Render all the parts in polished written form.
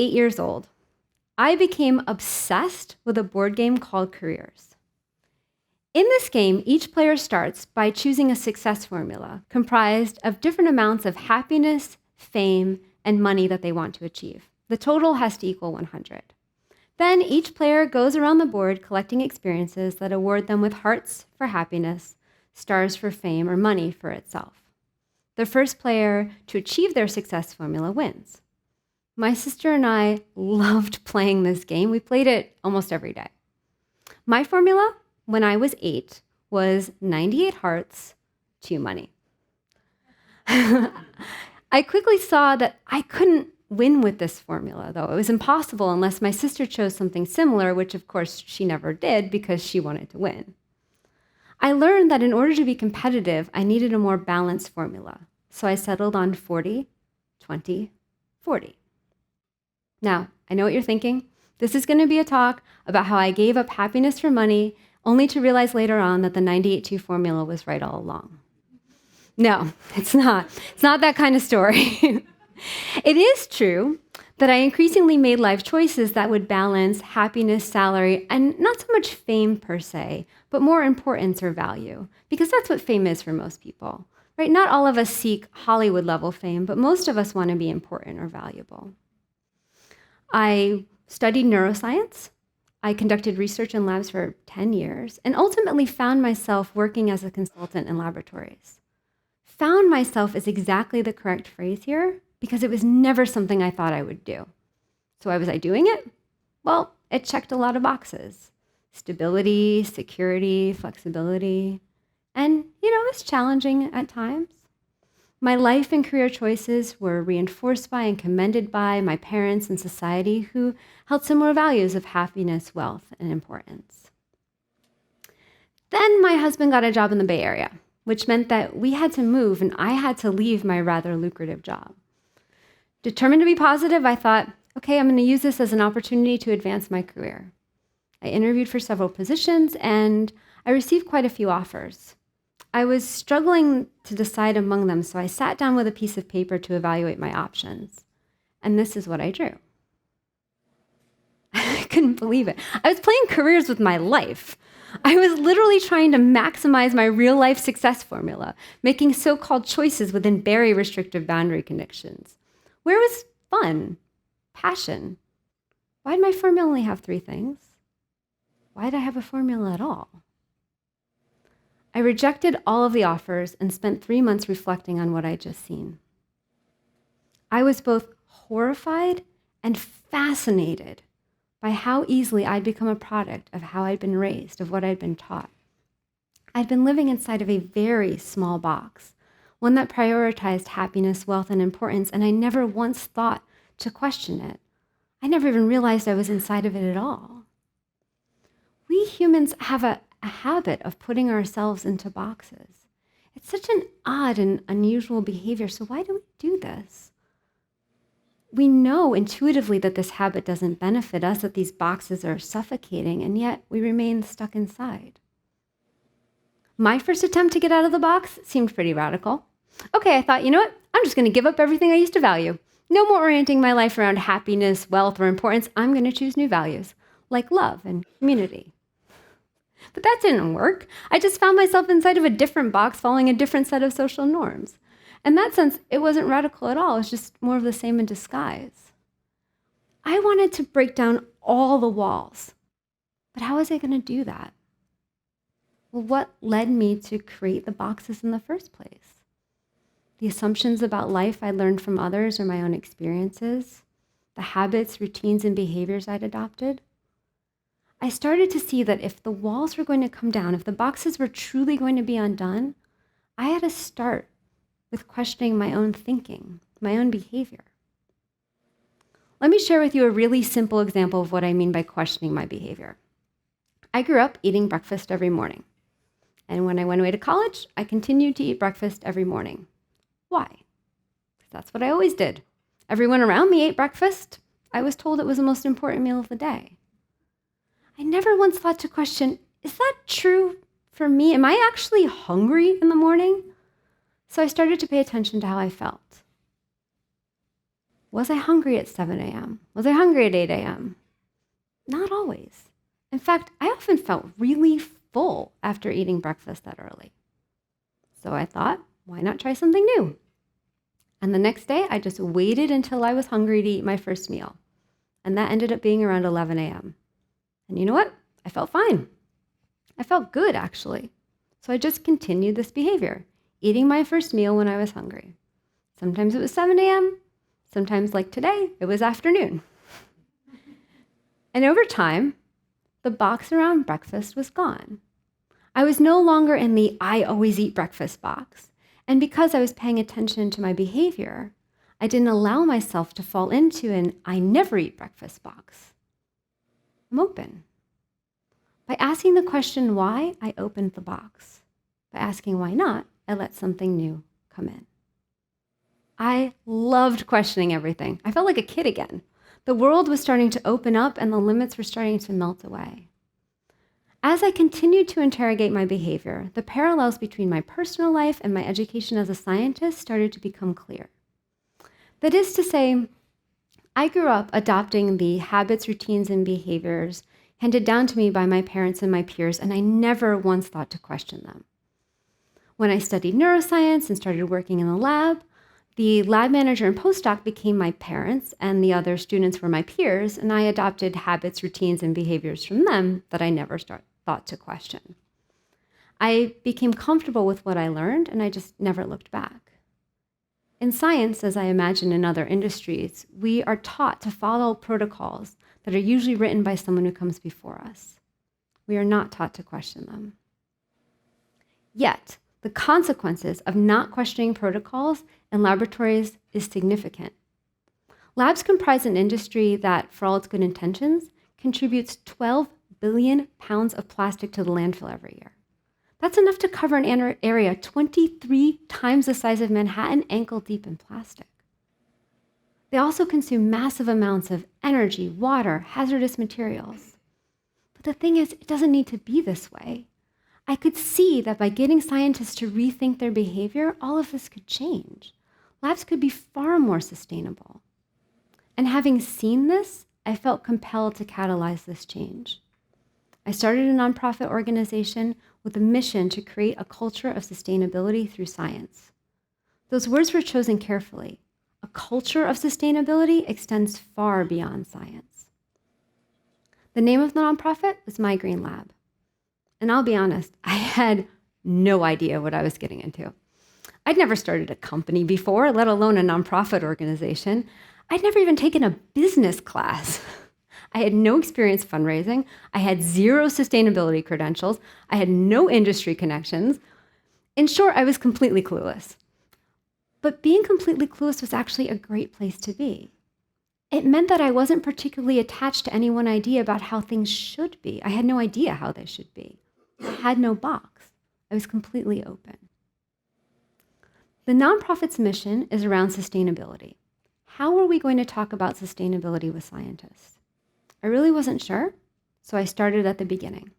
8 years old, I became obsessed with a board game called Careers. In this game, each player starts by choosing a success formula comprised of different amounts of happiness, fame, and money that they want to achieve. The total has to equal 100. Then each player goes around the board collecting experiences that award them with hearts for happiness, stars for fame, or money for itself. The first player to achieve their success formula wins. My sister and I loved playing this game. We played it almost every day. My formula when I was 8 was 98 hearts, 2 money. I quickly saw that I couldn't win with this formula, though. It was impossible unless my sister chose something similar, which of course she never did because she wanted to win. I learned that in order to be competitive, I needed a more balanced formula. So I settled on 40, 20, 40. Now, I know what you're thinking. This is going to be a talk about how I gave up happiness for money, only to realize later on that the 98-2 formula was right all along. No, it's not. It's not that kind of story. It is true that I increasingly made life choices that would balance happiness, salary, and not so much fame per se, but more importance or value, because that's what fame is for most people, right? Not all of us seek Hollywood-level fame, but most of us want to be important or valuable. I studied neuroscience. I conducted research in labs for 10 years and ultimately found myself working as a consultant in laboratories. Found myself is exactly the correct phrase here because it was never something I thought I would do. So why was I doing it? Well, it checked a lot of boxes. Stability, security, flexibility, and, it was challenging at times. My life and career choices were reinforced by and commended by my parents and society who held similar values of happiness, wealth, and importance. Then my husband got a job in the Bay Area, which meant that we had to move and I had to leave my rather lucrative job. Determined to be positive, I thought, okay, I'm going to use this as an opportunity to advance my career. I interviewed for several positions and I received quite a few offers. I was struggling to decide among them, so I sat down with a piece of paper to evaluate my options. And this is what I drew. I couldn't believe it. I was playing careers with my life. I was literally trying to maximize my real-life success formula, making so-called choices within very restrictive boundary conditions. Where was fun? Passion? Why did my formula only have 3 things? Why did I have a formula at all? I rejected all of the offers and spent 3 months reflecting on what I'd just seen. I was both horrified and fascinated by how easily I'd become a product of how I'd been raised, of what I'd been taught. I'd been living inside of a very small box, one that prioritized happiness, wealth, and importance, and I never once thought to question it. I never even realized I was inside of it at all. We humans have a habit of putting ourselves into boxes. It's such an odd and unusual behavior, so why do we do this? We know intuitively that this habit doesn't benefit us, that these boxes are suffocating, and yet we remain stuck inside. My first attempt to get out of the box seemed pretty radical. Okay, I thought, you know what? I'm just going to give up everything I used to value. No more orienting my life around happiness, wealth, or importance. I'm going to choose new values, like love and community. But that didn't work. I just found myself inside of a different box following a different set of social norms. In that sense, it wasn't radical at all. It was just more of the same in disguise. I wanted to break down all the walls. But how was I going to do that? Well, what led me to create the boxes in the first place? The assumptions about life I learned from others or my own experiences, the habits, routines, and behaviors I'd adopted. I started to see that if the walls were going to come down, if the boxes were truly going to be undone, I had to start with questioning my own thinking, my own behavior. Let me share with you a really simple example of what I mean by questioning my behavior. I grew up eating breakfast every morning. And when I went away to college, I continued to eat breakfast every morning. Why? Because that's what I always did. Everyone around me ate breakfast. I was told it was the most important meal of the day. I never once thought to question, is that true for me? Am I actually hungry in the morning? So I started to pay attention to how I felt. Was I hungry at 7 a.m.? Was I hungry at 8 a.m.? Not always. In fact, I often felt really full after eating breakfast that early. So I thought, why not try something new? And the next day, I just waited until I was hungry to eat my first meal. And that ended up being around 11 a.m. And you know what? I felt fine. I felt good, actually. So I just continued this behavior, eating my first meal when I was hungry. Sometimes it was 7 a.m. Sometimes, like today, it was afternoon. And over time, the box around breakfast was gone. I was no longer in the I always eat breakfast box. And because I was paying attention to my behavior, I didn't allow myself to fall into an I never eat breakfast box. I'm open. By asking the question why, I opened the box. By asking why not, I let something new come in. I loved questioning everything. I felt like a kid again. The world was starting to open up and the limits were starting to melt away. As I continued to interrogate my behavior, the parallels between my personal life and my education as a scientist started to become clear. That is to say, I grew up adopting the habits, routines, and behaviors handed down to me by my parents and my peers, and I never once thought to question them. When I studied neuroscience and started working in the lab manager and postdoc became my parents, and the other students were my peers, and I adopted habits, routines, and behaviors from them that I never thought to question. I became comfortable with what I learned, and I just never looked back. In science, as I imagine in other industries, we are taught to follow protocols that are usually written by someone who comes before us. We are not taught to question them. Yet, the consequences of not questioning protocols in laboratories is significant. Labs comprise an industry that, for all its good intentions, contributes 12 billion pounds of plastic to the landfill every year. That's enough to cover an area 23 times the size of Manhattan ankle deep in plastic. They also consume massive amounts of energy, water, hazardous materials. But the thing is, it doesn't need to be this way. I could see that by getting scientists to rethink their behavior, all of this could change. Labs could be far more sustainable. And having seen this, I felt compelled to catalyze this change. I started a nonprofit organization with a mission to create a culture of sustainability through science. Those words were chosen carefully. A culture of sustainability extends far beyond science. The name of the nonprofit was My Green Lab. And I'll be honest, I had no idea what I was getting into. I'd never started a company before, let alone a nonprofit organization. I'd never even taken a business class. I had no experience fundraising. I had zero sustainability credentials. I had no industry connections. In short, I was completely clueless. But being completely clueless was actually a great place to be. It meant that I wasn't particularly attached to any one idea about how things should be. I had no idea how they should be. I had no box. I was completely open. The nonprofit's mission is around sustainability. How are we going to talk about sustainability with scientists? I really wasn't sure, so I started at the beginning.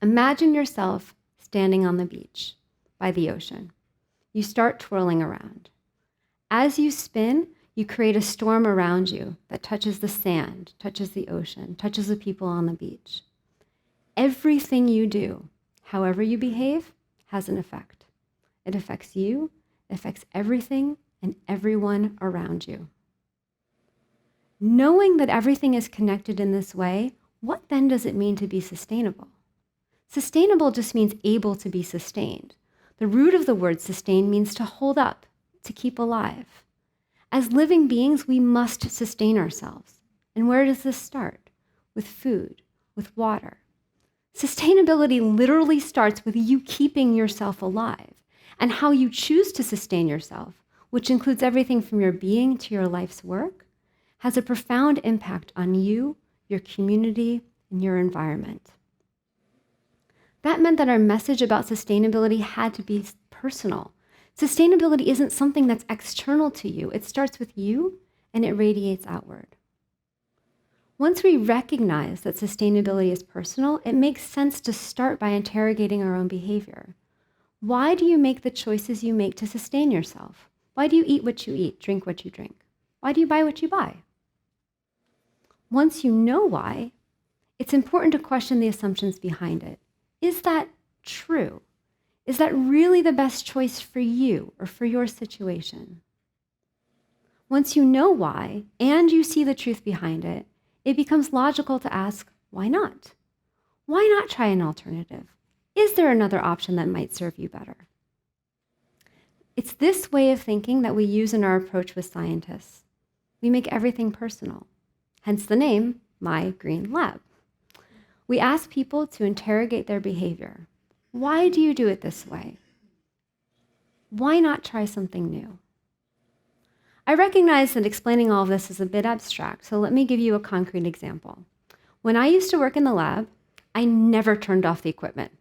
Imagine yourself standing on the beach by the ocean. You start twirling around. As you spin, you create a storm around you that touches the sand, touches the ocean, touches the people on the beach. Everything you do, however you behave, has an effect. It affects you, it affects everything and everyone around you. Knowing that everything is connected in this way, what then does it mean to be sustainable? Sustainable just means able to be sustained. The root of the word sustain means to hold up, to keep alive. As living beings, we must sustain ourselves. And where does this start? With food, with water. Sustainability literally starts with you keeping yourself alive and how you choose to sustain yourself, which includes everything from your being to your life's work, has a profound impact on you, your community, and your environment. That meant that our message about sustainability had to be personal. Sustainability isn't something that's external to you. It starts with you and it radiates outward. Once we recognize that sustainability is personal, it makes sense to start by interrogating our own behavior. Why do you make the choices you make to sustain yourself? Why do you eat what you eat, drink what you drink? Why do you buy what you buy? Once you know why, it's important to question the assumptions behind it. Is that true? Is that really the best choice for you or for your situation? Once you know why and you see the truth behind it, it becomes logical to ask, why not? Why not try an alternative? Is there another option that might serve you better? It's this way of thinking that we use in our approach with scientists. We make everything personal, hence the name My Green Lab. We ask people to interrogate their behavior. Why do you do it this way? Why not try something new? I recognize that explaining all of this is a bit abstract, so let me give you a concrete example. When I used to work in the lab, I never turned off the equipment,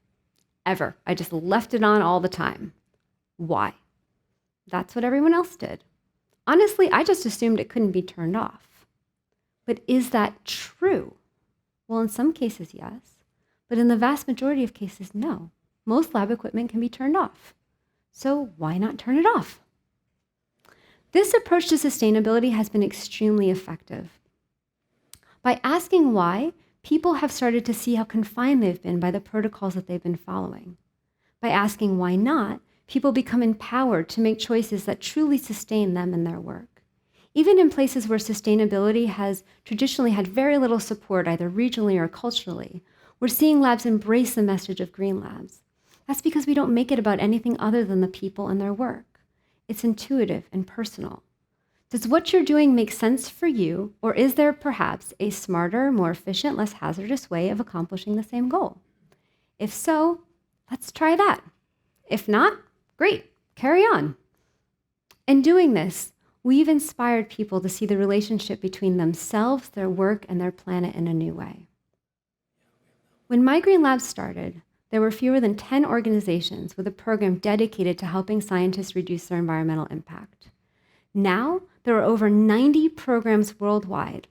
ever. I just left it on all the time. Why? That's what everyone else did. Honestly, I just assumed it couldn't be turned off. But is that true? Well, in some cases, yes. But in the vast majority of cases, no. Most lab equipment can be turned off. So why not turn it off? This approach to sustainability has been extremely effective. By asking why, people have started to see how confined they've been by the protocols that they've been following. By asking why not, people become empowered to make choices that truly sustain them in their work. Even in places where sustainability has traditionally had very little support, either regionally or culturally, we're seeing labs embrace the message of green labs. That's because we don't make it about anything other than the people and their work. It's intuitive and personal. Does what you're doing make sense for you, or is there perhaps a smarter, more efficient, less hazardous way of accomplishing the same goal? If so, let's try that. If not, great, carry on. In doing this, we've inspired people to see the relationship between themselves, their work, and their planet in a new way. When My Green Lab started, there were fewer than 10 organizations with a program dedicated to helping scientists reduce their environmental impact. Now, there are over 90 programs worldwide,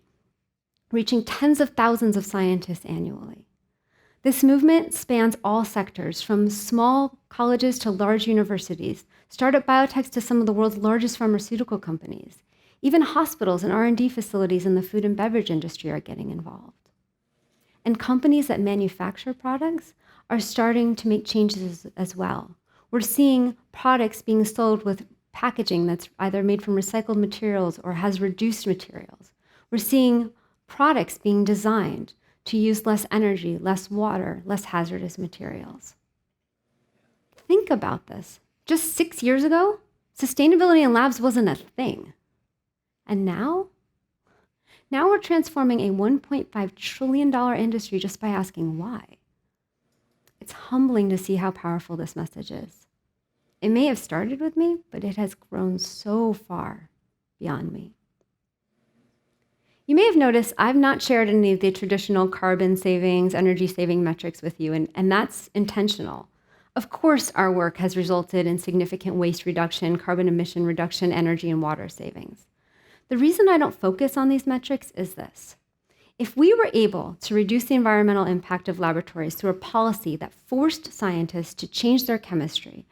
reaching tens of thousands of scientists annually. This movement spans all sectors, from small colleges to large universities, startup biotechs to some of the world's largest pharmaceutical companies. Even hospitals and R&D facilities in the food and beverage industry are getting involved. And companies that manufacture products are starting to make changes as well. We're seeing products being sold with packaging that's either made from recycled materials or has reduced materials. We're seeing products being designed to use less energy, less water, less hazardous materials. Think about this. Just 6 years ago, sustainability in labs wasn't a thing. And now we're transforming a $1.5 trillion industry just by asking why. It's humbling to see how powerful this message is. It may have started with me, but it has grown so far beyond me. You may have noticed I've not shared any of the traditional carbon savings, energy saving metrics with you, and that's intentional. Of course, our work has resulted in significant waste reduction, carbon emission reduction, energy and water savings. The reason I don't focus on these metrics is this. If we were able to reduce the environmental impact of laboratories through a policy that forced scientists to change their chemistry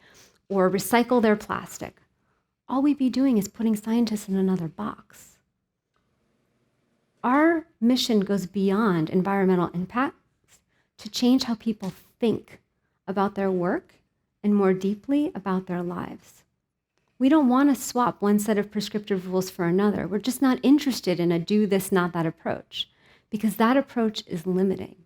or recycle their plastic, all we'd be doing is putting scientists in another box. Our mission goes beyond environmental impacts to change how people think about their work and more deeply about their lives. We don't want to swap one set of prescriptive rules for another. We're just not interested in a do this, not that approach, because that approach is limiting.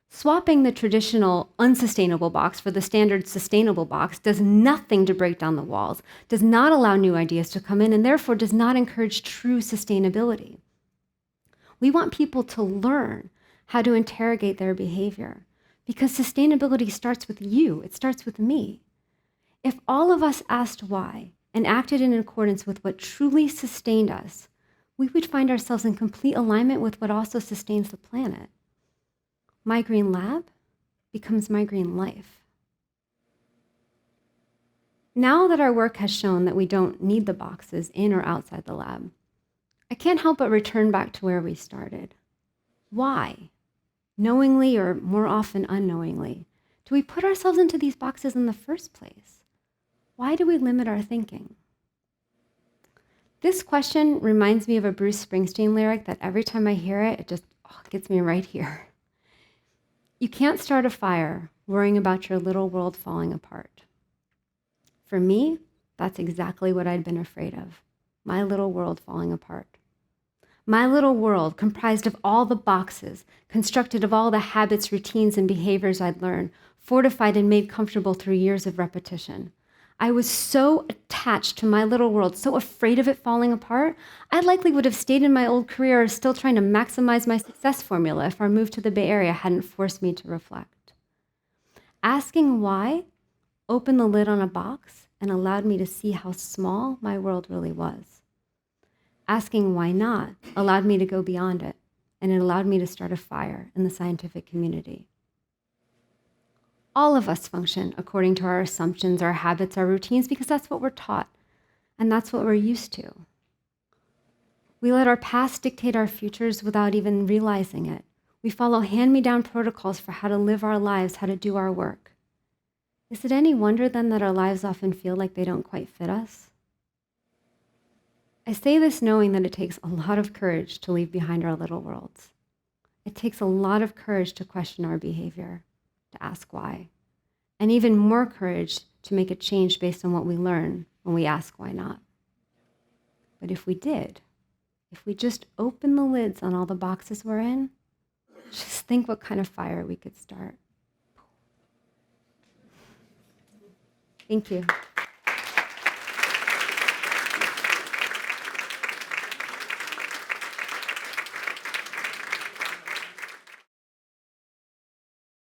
Swapping the traditional unsustainable box for the standard sustainable box does nothing to break down the walls, does not allow new ideas to come in, and therefore does not encourage true sustainability. We want people to learn how to interrogate their behavior, because sustainability starts with you, it starts with me. If all of us asked why and acted in accordance with what truly sustained us, we would find ourselves in complete alignment with what also sustains the planet. My Green Lab becomes My Green Life. Now that our work has shown that we don't need the boxes in or outside the lab, I can't help but return back to where we started. Why, knowingly or more often unknowingly, do we put ourselves into these boxes in the first place? Why do we limit our thinking? This question reminds me of a Bruce Springsteen lyric that every time I hear it, it just gets me right here. You can't start a fire worrying about your little world falling apart. For me, that's exactly what I'd been afraid of, my little world falling apart. My little world, comprised of all the boxes, constructed of all the habits, routines, and behaviors I'd learned, fortified and made comfortable through years of repetition. I was so attached to my little world, so afraid of it falling apart, I likely would have stayed in my old career still trying to maximize my success formula if our move to the Bay Area hadn't forced me to reflect. Asking why opened the lid on a box and allowed me to see how small my world really was. Asking why not allowed me to go beyond it, and it allowed me to start a fire in the scientific community. All of us function according to our assumptions, our habits, our routines, because that's what we're taught, and that's what we're used to. We let our past dictate our futures without even realizing it. We follow hand-me-down protocols for how to live our lives, how to do our work. Is it any wonder then that our lives often feel like they don't quite fit us? I say this knowing that it takes a lot of courage to leave behind our little worlds. It takes a lot of courage to question our behavior, to ask why, and even more courage to make a change based on what we learn when we ask why not. But if we did, if we just open the lids on all the boxes we're in, just think what kind of fire we could start. Thank you.